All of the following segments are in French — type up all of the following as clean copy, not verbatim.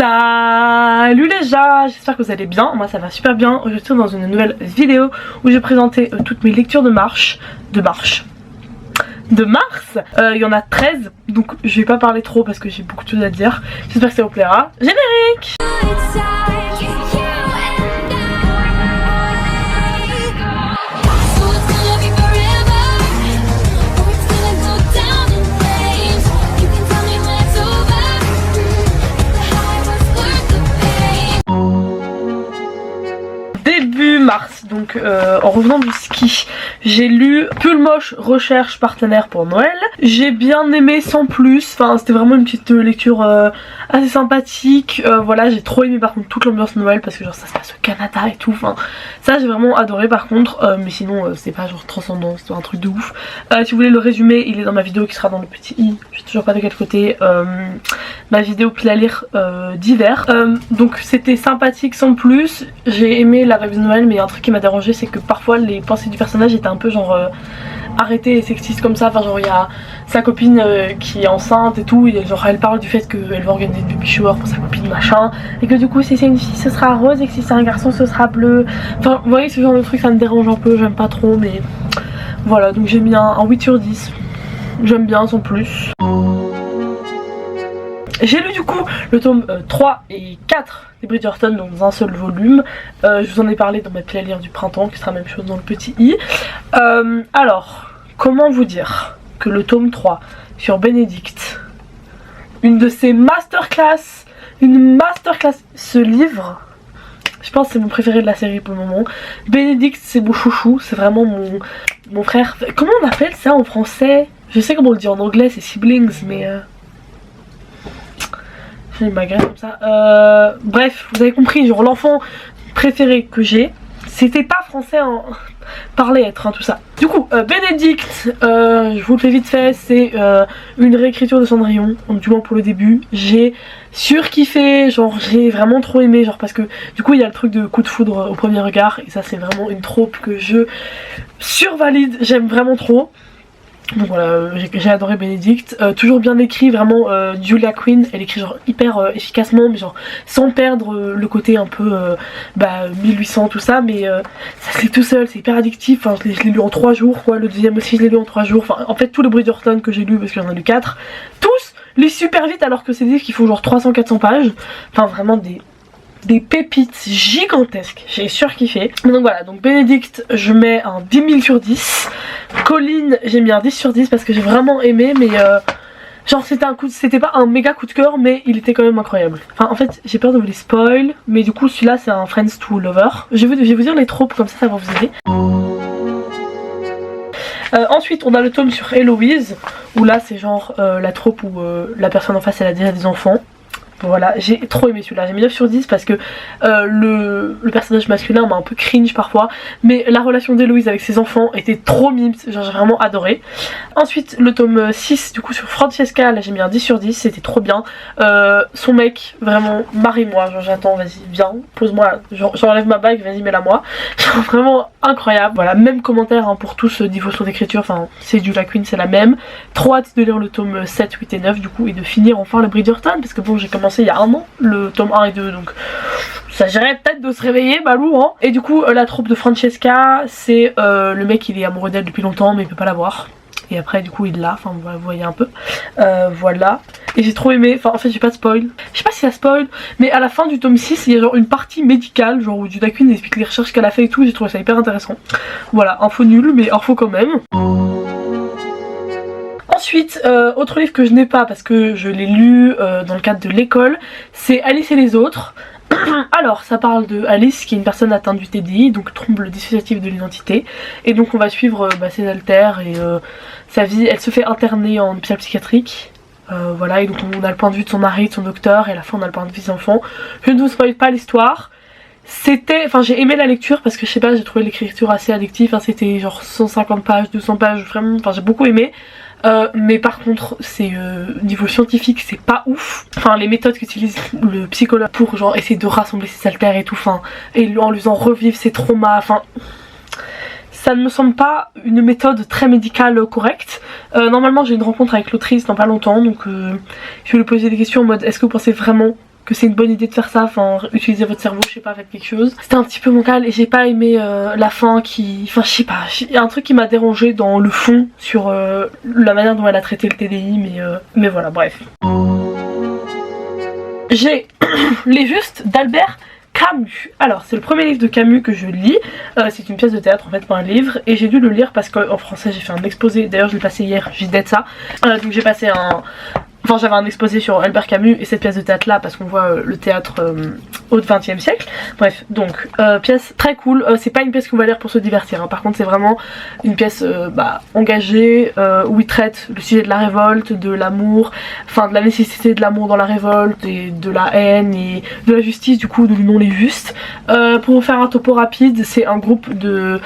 Salut les gens, j'espère que vous allez bien, moi ça va super bien. Aujourd'hui je suis dans une nouvelle vidéo où je vais présenter toutes mes lectures de mars. Il y en a 13, donc je vais pas parler trop parce que j'ai beaucoup de choses à dire. J'espère que ça vous plaira. Générique. Début mars, donc en revenant du ski, j'ai lu Pull Moche recherche partenaire pour Noël. J'ai bien aimé sans plus, enfin c'était vraiment une petite lecture assez sympathique. Voilà, j'ai trop aimé par contre toute l'ambiance Noël parce que genre ça se passe au Canada et tout, enfin ça j'ai vraiment adoré par contre, mais sinon c'est pas genre transcendant, c'est un truc de ouf. Si vous voulez le résumé, il est dans ma vidéo qui sera dans le petit i, je sais toujours pas de quel côté, ma vidéo pile à lire d'hiver. Donc c'était sympathique sans plus, j'ai aimé la vibe de Noël, mais il y a un truc qui m'a dérangé, c'est que parfois les pensées du personnage étaient un peu genre arrêtées et sexistes comme ça. Enfin genre il y a sa copine qui est enceinte et tout, et genre elle parle du fait qu'elle va organiser une baby shower pour sa copine machin, et que du coup si c'est une fille ce sera rose et que si c'est un garçon ce sera bleu. Enfin vous voyez, ce genre de truc ça me dérange un peu, j'aime pas trop, mais voilà, donc j'ai mis un 8 sur 10, j'aime bien sans plus. J'ai lu du coup le tome 3 et 4 des Bridgerton dans un seul volume. Je vous en ai parlé dans ma pile à lire du printemps, qui sera la même chose dans le petit i. Alors, comment vous dire que le tome 3 sur Bénédicte, une de ses masterclass, ce livre, je pense que c'est mon préféré de la série pour le moment. Bénédicte c'est mon chouchou, c'est vraiment mon frère. Comment on appelle ça en français? Je sais comment on le dit en anglais, c'est siblings, mais... j'ai une baguette comme ça. Bref, vous avez compris, genre l'enfant préféré que j'ai. C'était pas français en par lettres, hein, tout ça. Du coup, Bénédicte, je vous le fais vite fait, c'est une réécriture de Cendrillon, donc du moins pour le début. J'ai surkiffé, genre j'ai vraiment trop aimé, genre parce que du coup il y a le truc de coup de foudre au premier regard, et ça c'est vraiment une trope que je survalide, j'aime vraiment trop. Donc voilà, j'ai adoré Bénédicte, toujours bien écrit, vraiment. Julia Quinn, elle écrit genre hyper efficacement, mais genre sans perdre le côté un peu 1800 tout ça, mais ça se lit tout seul, c'est hyper addictif. Enfin, je l'ai lu en 3 jours quoi, le deuxième aussi je l'ai lu en 3 jours, enfin en fait tous les Bridgerton que j'ai lu, parce que j'en ai lu 4, tous lisent super vite alors que c'est des livres qui font genre 300-400 pages, enfin vraiment des pépites gigantesques, j'ai surkiffé. Donc voilà, donc Bénédicte je mets un 10 000 sur 10. Colline j'ai mis un 10 sur 10 parce que j'ai vraiment aimé, mais genre c'était pas un méga coup de cœur, mais il était quand même incroyable. Enfin en fait j'ai peur de vous les spoil, mais du coup celui-là c'est un Friends to Lover. Je vais vous dire les tropes comme ça va vous aider. Ensuite on a le tome sur Héloïse, où là c'est genre la trope où la personne en face elle a déjà des enfants. Voilà, j'ai trop aimé celui-là, j'ai mis 9 sur 10 parce que le personnage masculin m'a un peu cringe parfois, mais la relation d'Héloïse avec ses enfants était trop mimes, genre j'ai vraiment adoré. Ensuite le tome 6 du coup sur Francesca, là j'ai mis un 10 sur 10, c'était trop bien. Son mec, vraiment marie-moi, genre j'attends, vas-y viens, pose-moi, j'enlève ma bague, vas-y mets-la moi. Genre vraiment incroyable. Voilà, même commentaire hein, pour tous niveau son d'écriture, enfin c'est Julia Quinn, c'est la même. Trop hâte de lire le tome 7, 8 et 9 du coup, et de finir enfin le Bridgerton, parce que bon j'ai commencé il y a un an le tome 1 et 2, donc ça s'agirait peut-être de se réveiller, balou hein. Et du coup la troupe de Francesca, c'est le mec il est amoureux d'elle depuis longtemps mais il peut pas la voir, et après du coup il l'a, enfin vous voyez un peu, voilà. Et j'ai trop aimé, enfin en fait j'ai pas de spoil, je sais pas si ça spoil, mais à la fin du tome 6 il y a genre une partie médicale, genre où Julia Quinn explique les recherches qu'elle a fait et tout, j'ai trouvé ça hyper intéressant. Voilà, info nulle mais info quand même. Ensuite, autre livre que je n'ai pas parce que je l'ai lu dans le cadre de l'école, c'est Alice et les autres. Alors ça parle de Alice qui est une personne atteinte du TDI, donc trouble dissociatif de l'identité, et donc on va suivre ses alters et sa vie. Elle se fait interner en hôpital psychiatrique, voilà, et donc on a le point de vue de son mari, de son docteur, et à la fin on a le point de vue de ses enfants. Je ne vous spoil pas l'histoire. Enfin j'ai aimé la lecture parce que je sais pas, j'ai trouvé l'écriture assez addictive, hein, c'était genre 150 pages, 200 pages, vraiment, enfin j'ai beaucoup aimé. Mais par contre c'est niveau scientifique c'est pas ouf, enfin les méthodes qu'utilise le psychologue pour genre essayer de rassembler ses alters et tout, enfin et en lui faisant revivre ses traumas, enfin ça ne me semble pas une méthode très médicale correcte. Normalement j'ai une rencontre avec l'autrice dans pas longtemps, donc je vais lui poser des questions en mode est-ce que vous pensez vraiment que c'est une bonne idée de faire ça, enfin utiliser votre cerveau, je sais pas, faites quelque chose. C'était un petit peu bancal et j'ai pas aimé la fin qui... Enfin je sais pas, il y a un truc qui m'a dérangé dans le fond sur la manière dont elle a traité le TDI, mais voilà, bref. J'ai Les Justes d'Albert Camus. Alors c'est le premier livre de Camus que je lis, c'est une pièce de théâtre en fait, pas un livre, et j'ai dû le lire parce qu'en français j'ai fait un exposé, d'ailleurs je l'ai passé hier, j'ai dit ça, donc j'ai passé Enfin j'avais un exposé sur Albert Camus et cette pièce de théâtre là parce qu'on voit le théâtre au XXe siècle. Bref, donc pièce très cool, c'est pas une pièce qu'on va lire pour se divertir, hein. Par contre c'est vraiment une pièce engagée où il traite le sujet de la révolte, de l'amour, enfin de la nécessité de l'amour dans la révolte et de la haine et de la justice, du coup de l'union les justes. Pour vous faire un topo rapide, c'est un groupe de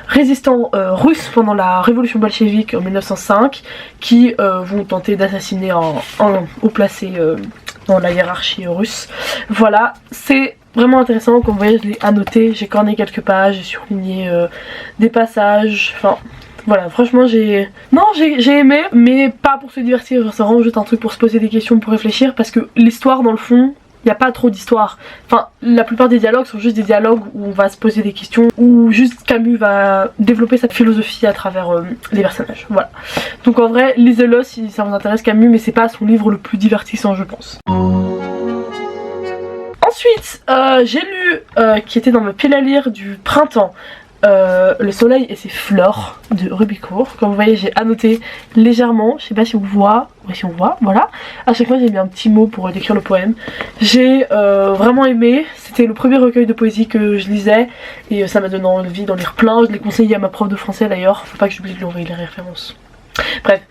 résistants russes pendant la révolution bolchevique en 1905 qui vont tenter d'assassiner un haut placé dans la hiérarchie russe. Voilà, c'est vraiment intéressant, comme vous voyez je l'ai annoté, j'ai corné quelques pages, j'ai surligné des passages, enfin voilà, franchement j'ai aimé, mais pas pour se divertir, genre c'est vraiment juste un truc pour se poser des questions, pour réfléchir, parce que l'histoire dans le fond, il n'y a pas trop d'histoire. Enfin, la plupart des dialogues sont juste des dialogues où on va se poser des questions, où juste Camus va développer sa philosophie à travers les personnages. Voilà. Donc en vrai, lisez-le si ça vous intéresse Camus, mais c'est pas son livre le plus divertissant, je pense. Ensuite, j'ai lu, qui était dans ma pile à lire du printemps, Le soleil et ses fleurs de Rubicourt. Comme vous voyez j'ai annoté légèrement, je sais pas si on voit, ouais, si on voit, voilà. À chaque fois j'ai mis un petit mot pour décrire le poème. J'ai vraiment aimé, c'était le premier recueil de poésie que je lisais et ça m'a donné envie d'en lire plein. Je l'ai conseillé à ma prof de français d'ailleurs, faut pas que j'oublie de lui envoyer les références. Bref,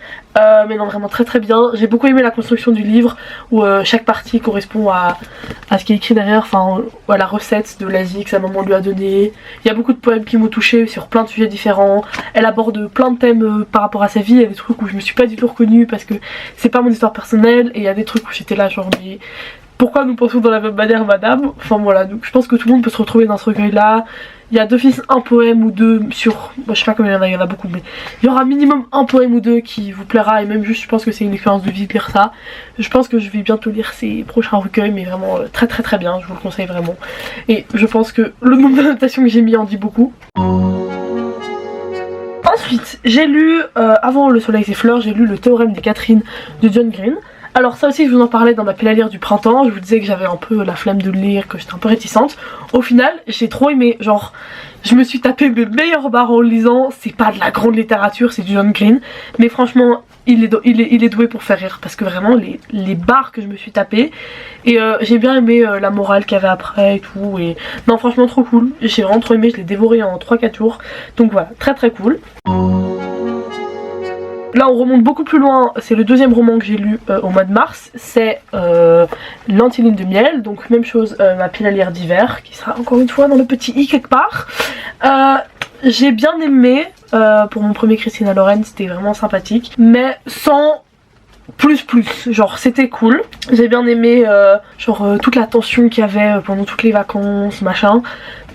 mais non, vraiment très très bien. J'ai beaucoup aimé la construction du livre où chaque partie correspond à ce qui est écrit derrière, enfin à la recette de l'Asie que sa maman lui a donnée. Il y a beaucoup de poèmes qui m'ont touchée sur plein de sujets différents. Elle aborde plein de thèmes par rapport à sa vie. Il y a des trucs où je me suis pas du tout reconnue parce que c'est pas mon histoire personnelle, et il y a des trucs où j'étais là genre mais pourquoi nous pensons dans la même manière madame. Enfin voilà, donc je pense que tout le monde peut se retrouver dans ce recueil là. Il y a d'office un poème ou deux sur... Bon, je sais pas combien il y en a beaucoup, mais il y aura minimum un poème ou deux qui vous plaira, et même juste je pense que c'est une expérience de vie de lire ça. Je pense que je vais bientôt lire ces prochains recueils, mais vraiment très très très bien, je vous le conseille vraiment. Et je pense que le nombre d'annotations que j'ai mis en dit beaucoup. Ensuite, j'ai lu, avant Le soleil et ses fleurs, j'ai lu Le théorème des Catherine de John Green. Alors ça aussi je vous en parlais dans ma pile à lire du printemps, je vous disais que j'avais un peu la flemme de le lire, que j'étais un peu réticente. Au final j'ai trop aimé, genre je me suis tapé mes meilleures barres en le lisant. C'est pas de la grande littérature, c'est du John Green, mais franchement il est doué pour faire rire, parce que vraiment les barres que je me suis tapé, et j'ai bien aimé la morale qu'il y avait après et tout, et non franchement trop cool, j'ai vraiment trop aimé, je l'ai dévoré en 3-4 jours, donc voilà, très très cool. Là on remonte beaucoup plus loin, c'est le deuxième roman que j'ai lu au mois de mars, c'est L'Antiline de miel, donc même chose, ma pile à lire d'hiver, qui sera encore une fois dans le petit i quelque part. J'ai bien aimé, pour mon premier Christina Loren c'était vraiment sympathique, mais sans plus, genre c'était cool. J'ai bien aimé toute la tension qu'il y avait pendant toutes les vacances, machin.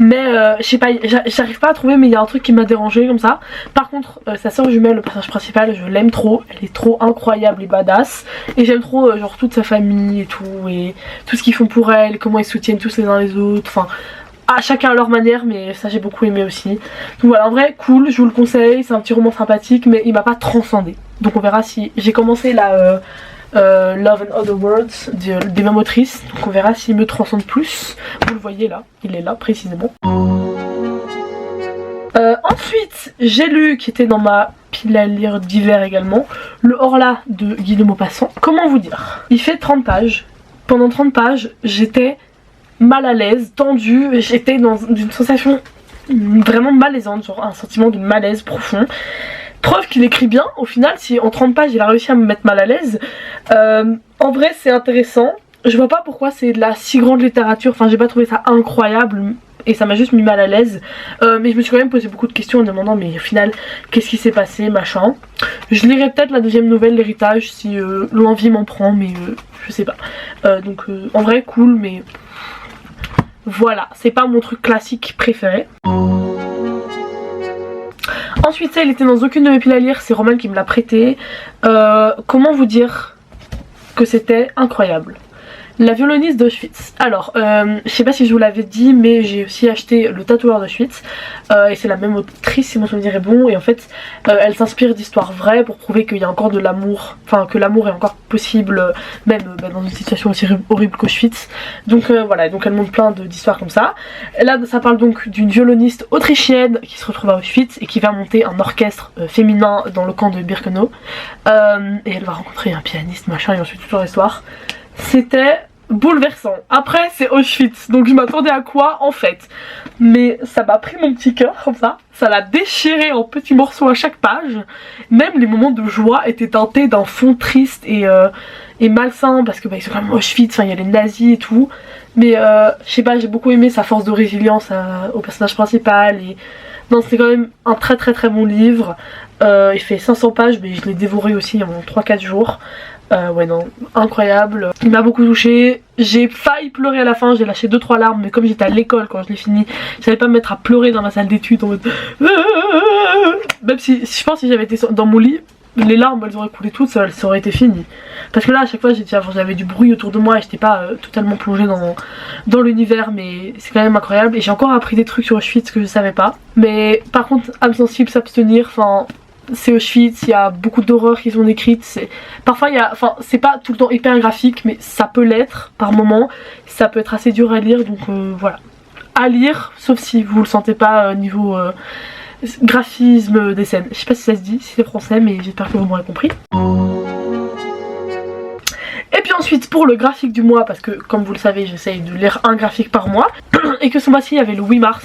Mais je sais pas, j'arrive pas à trouver, mais il y a un truc qui m'a dérangé comme ça. Par contre, sa sœur jumelle, le personnage principal, je l'aime trop. Elle est trop incroyable et badass. Et j'aime trop genre toute sa famille et tout ce qu'ils font pour elle, comment ils se soutiennent tous les uns les autres. Enfin, à chacun à leur manière, mais ça j'ai beaucoup aimé aussi. Donc voilà, en vrai cool, je vous le conseille, c'est un petit roman sympathique, mais il m'a pas transcendé. Donc on verra si... J'ai commencé la Love and Other Words des mêmes autrices, donc on verra s'il me transcende plus. Vous le voyez là, il est là précisément. Ensuite j'ai lu, qui était dans ma pile à lire d'hiver également, Le Horla de Guy de Maupassant. Comment vous dire, il fait 30 pages. Pendant 30 pages j'étais mal à l'aise, tendue, j'étais dans une sensation vraiment malaisante, genre un sentiment de malaise profond. Preuve qu'il écrit bien, au final, si en 30 pages il a réussi à me mettre mal à l'aise. En vrai c'est intéressant, je vois pas pourquoi c'est de la si grande littérature, enfin j'ai pas trouvé ça incroyable et ça m'a juste mis mal à l'aise, mais je me suis quand même posé beaucoup de questions en me demandant mais au final qu'est-ce qui s'est passé, machin. Je lirai peut-être la deuxième nouvelle, L'Héritage, si l'envie m'en prend, mais je sais pas. Donc en vrai cool, mais voilà, c'est pas mon truc classique préféré. Ensuite ça, il était dans aucune de mes piles à lire, c'est Roman qui me l'a prêté. Comment vous dire que c'était incroyable. La violoniste d'Auschwitz. Alors, je sais pas si je vous l'avais dit, mais j'ai aussi acheté Le tatoueur d'Auschwitz. Et c'est la même autrice, si mon souvenir est bon. Et en fait, elle s'inspire d'histoires vraies pour prouver qu'il y a encore de l'amour. Enfin, que l'amour est encore possible, même dans une situation aussi horrible qu'Auschwitz. Donc voilà, donc elle montre plein d'histoires comme ça. Et là, ça parle donc d'une violoniste autrichienne qui se retrouve à Auschwitz et qui va monter un orchestre féminin dans le camp de Birkenau. Et elle va rencontrer un pianiste, machin, et ensuite toute leur histoire. C'était bouleversant. Après c'est Auschwitz, donc je m'attendais à quoi en fait, mais ça m'a pris mon petit cœur comme ça l'a déchiré en petits morceaux à chaque page. Même les moments de joie étaient teintés d'un fond triste et malsain parce que bah, ils sont quand même Auschwitz, enfin il y a les nazis et tout, mais je sais pas, j'ai beaucoup aimé sa force de résilience au personnage principal. Et non, c'est quand même un très très très bon livre. Il fait 500 pages mais je l'ai dévoré aussi en 3-4 jours. Ouais non, incroyable. Il m'a beaucoup touchée. J'ai failli pleurer à la fin, j'ai lâché 2-3 larmes, mais comme j'étais à l'école quand je l'ai fini, je savais pas me mettre à pleurer dans ma salle d'études en mode... Même si je pense que si j'avais été dans mon lit, les larmes elles auraient coulé toutes, ça aurait été fini. Parce que là à chaque fois j'avais du bruit autour de moi et j'étais pas totalement plongée dans l'univers, mais c'est quand même incroyable. Et j'ai encore appris des trucs sur Auschwitz que je savais pas. Mais par contre, âme sensible, s'abstenir, enfin... C'est Auschwitz, il y a beaucoup d'horreurs qui sont décrites. Parfois, c'est pas tout le temps hyper graphique, mais ça peut l'être par moment. Ça peut être assez dur à lire, donc voilà. À lire, sauf si vous le sentez pas niveau graphisme des scènes. Je sais pas si ça se dit, si c'est français, mais j'espère que vous m'aurez compris. Et puis ensuite pour le graphique du mois, parce que comme vous le savez j'essaye de lire un graphique par mois, et que ce mois-ci il y avait le 8 mars,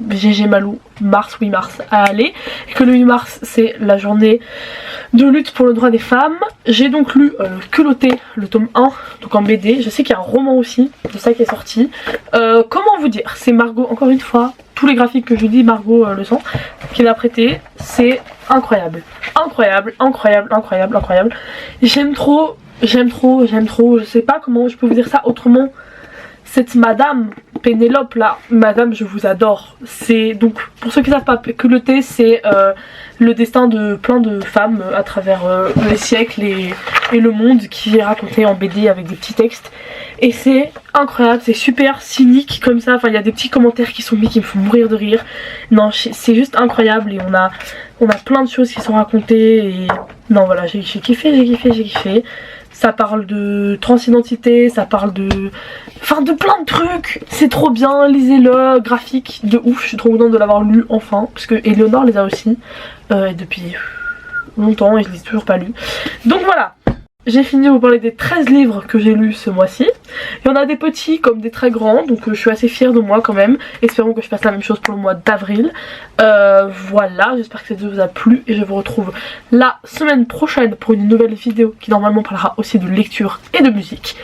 GG Malou, 8 mars à aller, et que le 8 mars c'est la journée de lutte pour le droit des femmes. J'ai donc lu Culotté, le tome 1, donc en BD. Je sais qu'il y a un roman aussi de ça qui est sorti. Comment vous dire, c'est Margot, encore une fois, tous les graphiques que je dis, Margot le sent, qui l'a prêté. C'est incroyable, incroyable, incroyable, incroyable, incroyable. J'aime trop, je sais pas comment je peux vous dire ça autrement. Cette madame Pénélope là, madame je vous adore. C'est donc, pour ceux qui savent pas, Culotté c'est le destin de plein de femmes à travers les siècles et le monde, qui est raconté en BD avec des petits textes. Et c'est incroyable, c'est super cynique comme ça, enfin il y a des petits commentaires qui sont mis qui me font mourir de rire. Non, c'est juste incroyable et on a plein de choses qui sont racontées et non voilà, j'ai kiffé. Ça parle de transidentité, ça parle de plein de trucs. C'est trop bien, lisez-le, graphique de ouf. Je suis trop contente de l'avoir lu enfin, parce que Eleonore les a aussi depuis longtemps et je les ai toujours pas lus. Donc voilà, j'ai fini de vous parler des 13 livres que j'ai lus ce mois-ci. Il y en a des petits comme des très grands, donc je suis assez fière de moi quand même. Espérons que je fasse la même chose pour le mois d'avril. Voilà, j'espère que cette vidéo vous a plu et je vous retrouve la semaine prochaine pour une nouvelle vidéo qui normalement parlera aussi de lecture et de musique.